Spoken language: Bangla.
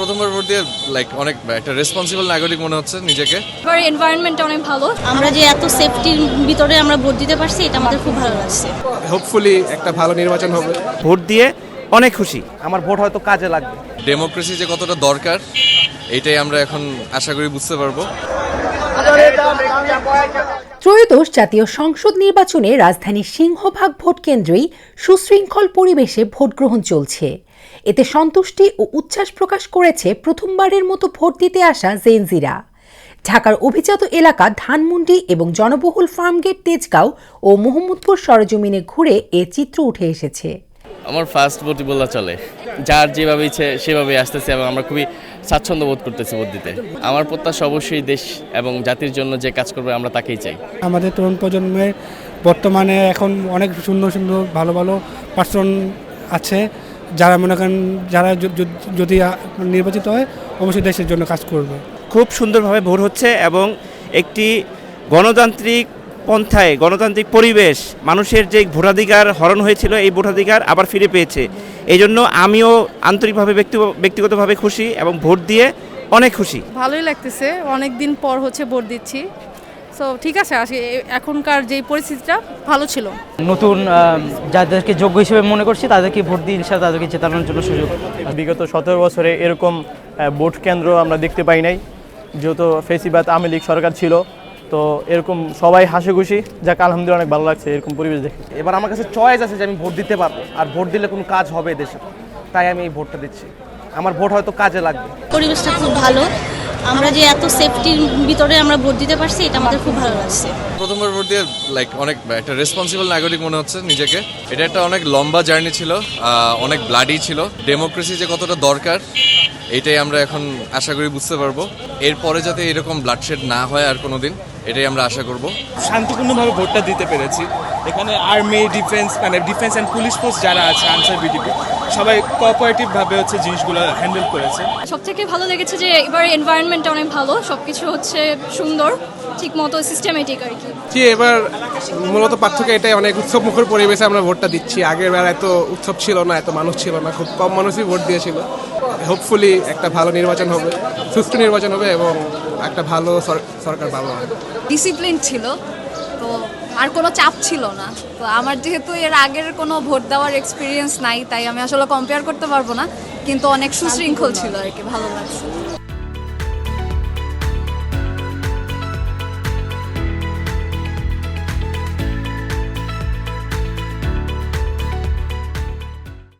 প্রথমবার ভোট দিয়ে অনেক একটা রেসপন্সিবল নাগরিক মনে হচ্ছে নিজেকে। এবার এনভায়রনমেন্টটা অনেক ভালো। আমরা যে এত সেফটির ভিতরে আমরা ভোট দিতে পারছি, এটা আমাদের খুব ভালো লাগছে। হোপফুলি একটা ভালো নির্বাচন হবে। ভোট দিয়ে অনেক খুশি। আমার ভোট হয়তো কাজে লাগবে। ডেমোক্রেসি যে কতটা দরকার এটাই আমরা এখন আশা করি বুঝতে পারবো। ত্রয়োদশ জাতীয় সংসদ নির্বাচনে রাজধানীর সিংহভাগ ভোট কেন্দ্রেই সুশৃঙ্খল পরিবেশে ভোট গ্রহণ চলছে। এতে সন্তুষ্টি ও উচ্ছ্বাস প্রকাশ করেছে প্রথমবারের মতো ভোট দিতে আসা জেনজিরা। ঢাকার অভিজাত এলাকা ধানমন্ডি এবং জনবহুল ফার্মগেট, তেজগাঁও ও মোহাম্মদপুর সরেজমিনে ঘুরে এ চিত্র উঠে এসেছে। আমার ফার্স্ট ভোটই বলা চলে, যার যেভাবে ইচ্ছে সেভাবে আসতেছে এবং আমরা খুবই স্বাচ্ছন্দ্য বোধ করতেছি ভোট দিতে। আমার প্রত্যাশা অবশ্যই দেশ এবং জাতির জন্য যে কাজ করবে আমরা তাকেই চাই। আমাদের তরুণ প্রজন্মের বর্তমানে এখন অনেক সুন্দর সুন্দর ভালো ভালো পার্সন আছে, যারা মনে করেন যারা যদি নির্বাচিত হয় অবশ্যই দেশের জন্য কাজ করবে। খুব সুন্দরভাবে ভোট হচ্ছে এবং একটি গণতান্ত্রিক পন্থায় গণতান্ত্রিক পরিবেশ, মানুষের যে ভোটাধিকার হরণ হয়েছিল এই ভোটাধিকার আবার ফিরে পেয়েছে। এই জন্য আমিও আন্তরিকভাবে ব্যক্তিগতভাবে খুশি এবং ভোট দিয়ে অনেক খুশি। ভালোই লাগতেছে, অনেক দিন পর হচ্ছে ভোট দিচ্ছি। সো ঠিক আছে, এখনকার যেই পরিস্থিতিটা ভালো ছিল। নতুন যাদেরকে যোগ্য হিসেবে মনে করছি তাদেরকে ভোট দিয়ে ইনশাআল্লাহ তাদেরকে জেতানোর জন্য সুযোগ। বিগত 17 বছরে এরকম ভোট কেন্দ্র আমরা দেখতে পাই নাই, যেহেতু ফেসিবাদ আওয়ামী লীগ সরকার ছিল। তো এরকম সবাই হাসি খুশি, যাক আলহামদুলিল্লাহ অনেক ভালো লাগছে এরকম পরিবেশ দেখে। এবার আমার কাছে চয়েস আছে যে আমি ভোট দিতে পারবো, আর ভোট দিলে কোনো কাজ হবে দেশে, তাই আমি এই ভোটটা দিচ্ছি। আমার ভোট হয়তো কাজে লাগবে। পরিবেশটা খুব ভালো। আমরা যে এত সেফটির ভিতরে আমরা ভোট দিতে পারছি, এটা আমাদের খুব ভালো লাগছে। প্রথমবার ভোট দিয়ে অনেক একটা রেসপন্সিবল নাগরিক মনে হচ্ছে নিজেকে। এটা একটা অনেক লম্বা জার্নি ছিল, অনেক ব্লাডি ছিল। ডেমোক্রেসি যে কতটা দরকার এটাই আমরা এখন আশা করি বুঝতে পারবো। এরপরে যাতে এরকম ব্লাডশেড না হয় আর কোনোদিন, এটাই আমরা আশা করব। শান্তিপূর্ণভাবে ভোটটা দিতে পেরেছি। এখানে army, defence and police force যারা আছে, আনসার বিডিপি, সবাই কোঅপারেটিভভাবে হচ্ছে জিনিসগুলো হ্যান্ডেল করেছে। সবথেকে ভালো লেগেছে যে এবার এনভায়রনমেন্টটা অনেক ভালো, সবকিছু হচ্ছে সুন্দর, ঠিক মতো সিস্টেমেটিক আর কি। জি, এবার মূলত পার্থক্য এটাই, অনেক উৎসবমুখর পরিবেশে আমরা ভোটটা দিচ্ছি। আগের বার এত উৎসব ছিল না, এত মানুষ ছিল না, খুব কম মানুষই ভোট দিয়েছিল। হোপফুলি একটা ভালো নির্বাচন হবে, সুষ্ঠু নির্বাচন হবে এবং একটা ভালো সরকার পাবো। ডিসিপ্লিন ছিল, তো আর কোনো চাপ ছিল না। তো আমার যেহেতু এর আগের কোনো ভোট দেওয়ার এক্সপিরিয়েন্স নাই, তাই আমি আসলে কম্পেয়ার করতে পারবো না, কিন্তু অনেক সুশৃঙ্খল ছিল আর কি, ভালো লাগছে।